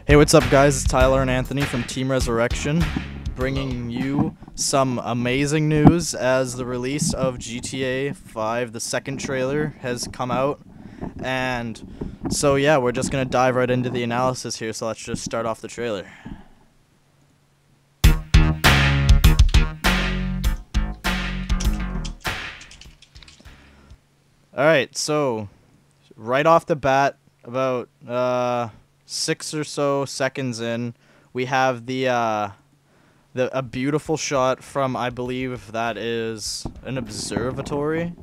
Hey, what's up, guys? It's Tyler and Anthony from Team Resurrection, bringing you some amazing news as the release of GTA 5, the second trailer, has come out. And so, yeah, we're just going to dive right into the analysis here, so let's just start off the trailer. Alright, so, right off the bat, about 6 or so seconds in, we have a beautiful shot from, I believe that is an observatory.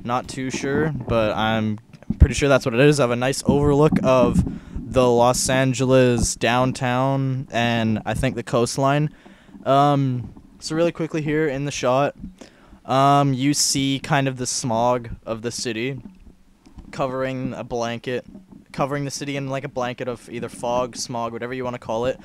Not too sure, but I'm pretty sure that's what it is. I have a nice overlook of the Los Angeles downtown and I think the coastline. So really quickly here in the shot, you see kind of the smog of the city covering the city in like a blanket of either fog, smog, whatever you want to call it,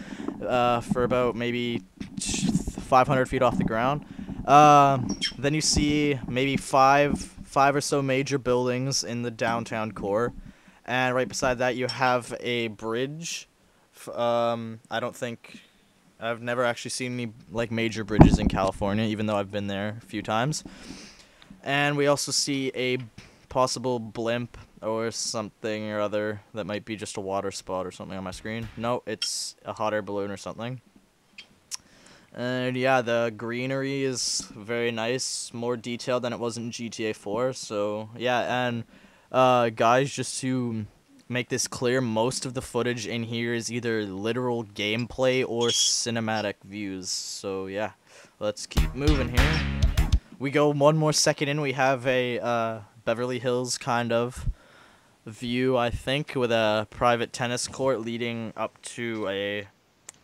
for about maybe 500 feet off the ground. Then you see maybe five or so major buildings in the downtown core, and right beside that you have a bridge. I've never actually seen any like major bridges in California, even though I've been there a few times. And we also see a possible blimp or something or other that might be just a water spot or something on my screen. No, it's a hot air balloon or something. And yeah, the greenery is very nice, more detailed than it was in GTA 4. So yeah, and guys, just to make this clear, most of the footage in here is either literal gameplay or cinematic views. So yeah, let's keep moving here. We go one more second in, we have a Beverly Hills kind of view, I think, with a private tennis court leading up to a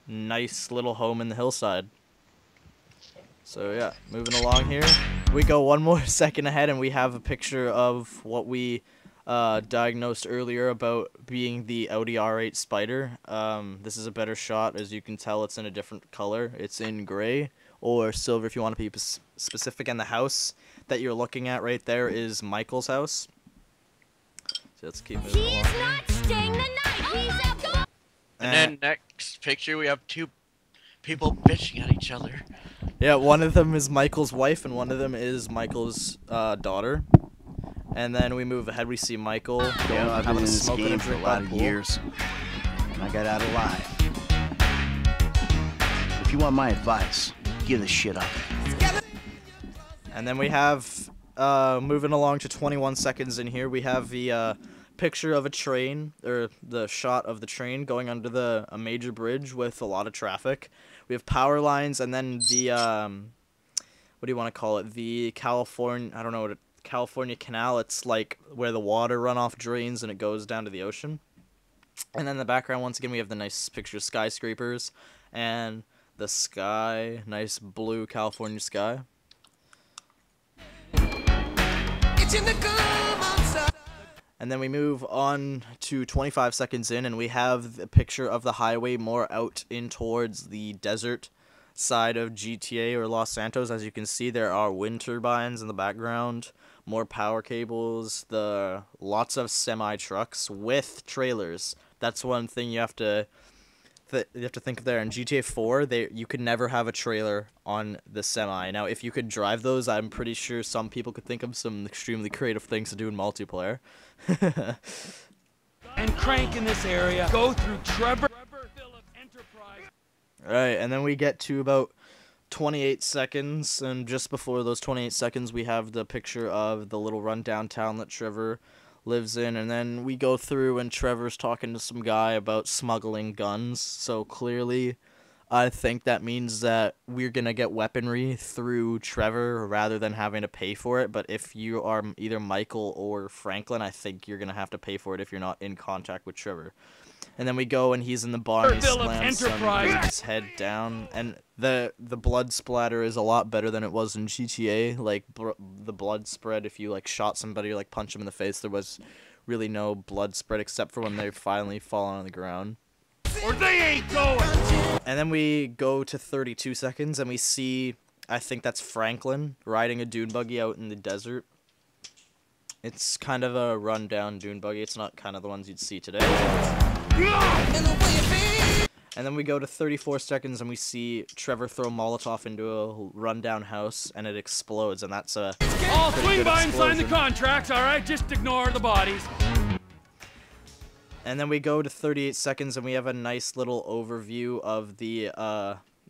nice little home in the hillside. So yeah, moving along here, we go one more second ahead and we have a picture of what we diagnosed earlier about being the Audi R8 Spider. This is a better shot. As you can tell, it's in a different color. It's in gray or silver if you want to be specific, and the house that you're looking at right there is Michael's house. So let's keep moving along. He's not staying the night. He's a And then next picture we have two people bitching at each other. Yeah, one of them is Michael's wife and one of them is Michael's daughter. And then we move ahead, we see Michael going, I've been in this smoking game a for a drink lot by of the pool. years, and I got out alive. If you want my advice, give this shit up. And then we have, moving along to 21 seconds in here, we have the picture of a train, or the shot of the train going under a major bridge with a lot of traffic. We have power lines, and then the, what do you want to call it? The California Canal. It's like where the water runoff drains and it goes down to the ocean. And then in the background, once again, we have the nice picture of skyscrapers and the sky, nice blue California sky. And then we move on to 25 seconds in, and we have a picture of the highway more out in towards the desert side of GTA or Los Santos. As you can see, there are wind turbines in the background, more power cables, lots of semi-trucks with trailers. That's one thing you have to think of there. In GTA 4, you could never have a trailer on the semi. Now, if you could drive those, I'm pretty sure some people could think of some extremely creative things to do in multiplayer. And crank in this area. Go through Trevor Enterprise. Alright, and then we get to about 28 seconds, and just before those 28 seconds, we have the picture of the little rundown town that Trevor lives in, and then we go through and Trevor's talking to some guy about smuggling guns. So clearly, I think that means that we're gonna get weaponry through Trevor rather than having to pay for it. But if you are either Michael or Franklin, I think you're gonna have to pay for it if you're not in contact with Trevor. And then we go and he's in the bar and he slams his head down, and the blood splatter is a lot better than it was in GTA. Like the blood spread if you like shot somebody or like punch him in the face. There was really no blood spread except for when they finally fall on the ground. Or they ain't going. And then we go to 32 seconds and we see, I think that's Franklin riding a dune buggy out in the desert. It's kind of a rundown dune buggy. It's not kind of the ones you'd see today. And then we go to 34 seconds and we see Trevor throw Molotov into a rundown house and it explodes, and that's a I'll pretty swing good by and sign the explosion. contracts, all right? Just ignore the bodies. And then we go to 38 seconds and we have a nice little overview of the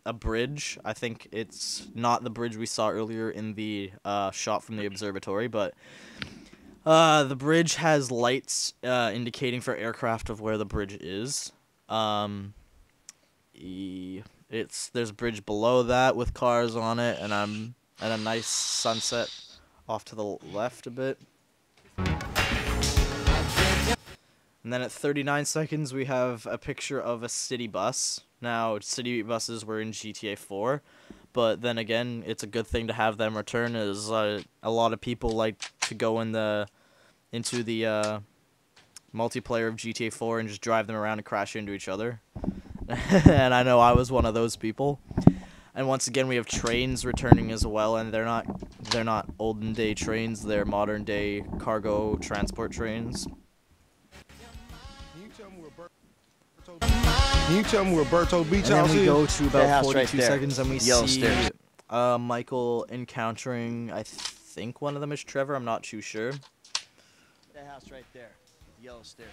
a bridge. I think it's not the bridge we saw earlier in the shot from the observatory, but the bridge has lights indicating for aircraft of where the bridge is. There's a bridge below that with cars on it, and I'm at a nice sunset off to the left a bit. And then at 39 seconds, we have a picture of a city bus. Now, city buses were in GTA 4, but then again, it's a good thing to have them return, as a lot of people like to go into the multiplayer of GTA 4 and just drive them around and crash into each other. And I know I was one of those people. And once again, we have trains returning as well, and they're not olden day trains, they're modern day cargo transport trains. Can you tell me where Berto Beach And then House we is? go to That about house right 42 there. seconds and we Yellow see stairs. Michael encountering, I think one of them is Trevor, I'm not too sure. That house right there. Yellow stairs.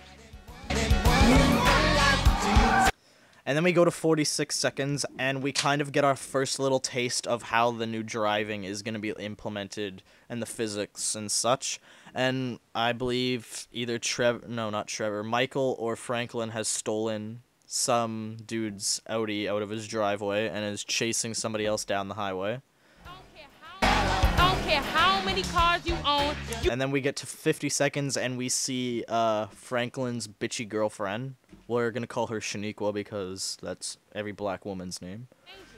And then we go to 46 seconds and we kind of get our first little taste of how the new driving is going to be implemented and the physics and such. And I believe either Michael or Franklin has stolen some dude's Audi out of his driveway and is chasing somebody else down the highway. I don't care how many cars you own. And then we get to 50 seconds and we see Franklin's bitchy girlfriend. We're going to call her Shaniqua because that's every black woman's name.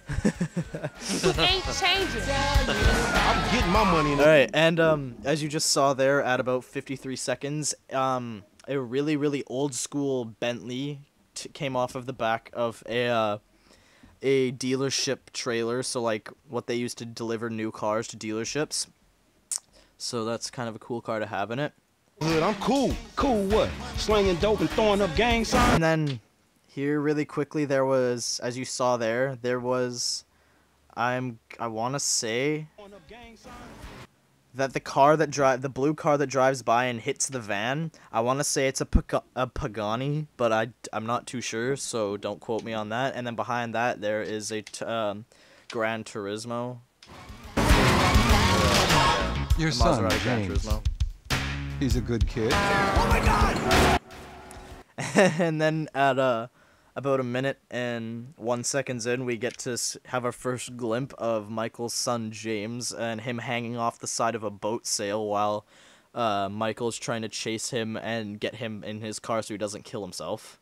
You ain't changing. I'm getting my money in. Alright, and as you just saw there at about 53 seconds, a really, really old school Bentley came off of the back of a dealership trailer, so like what they used to deliver new cars to dealerships. So that's kind of a cool car to have in it. I'm cool. Cool what? Slinging dope and throwing up gang signs? And then here really quickly there was, as you saw there was, I want to say that the blue car that drives by and hits the van, I want to say it's a Pagani, but I'm not too sure, so don't quote me on that. And then behind that there is a Gran Turismo. Your The son, Maserati Gran James, Turismo. he's a good kid. And then at about a minute and 1 second in, we get to have our first glimpse of Michael's son James and him hanging off the side of a boat sail while Michael's trying to chase him and get him in his car so he doesn't kill himself.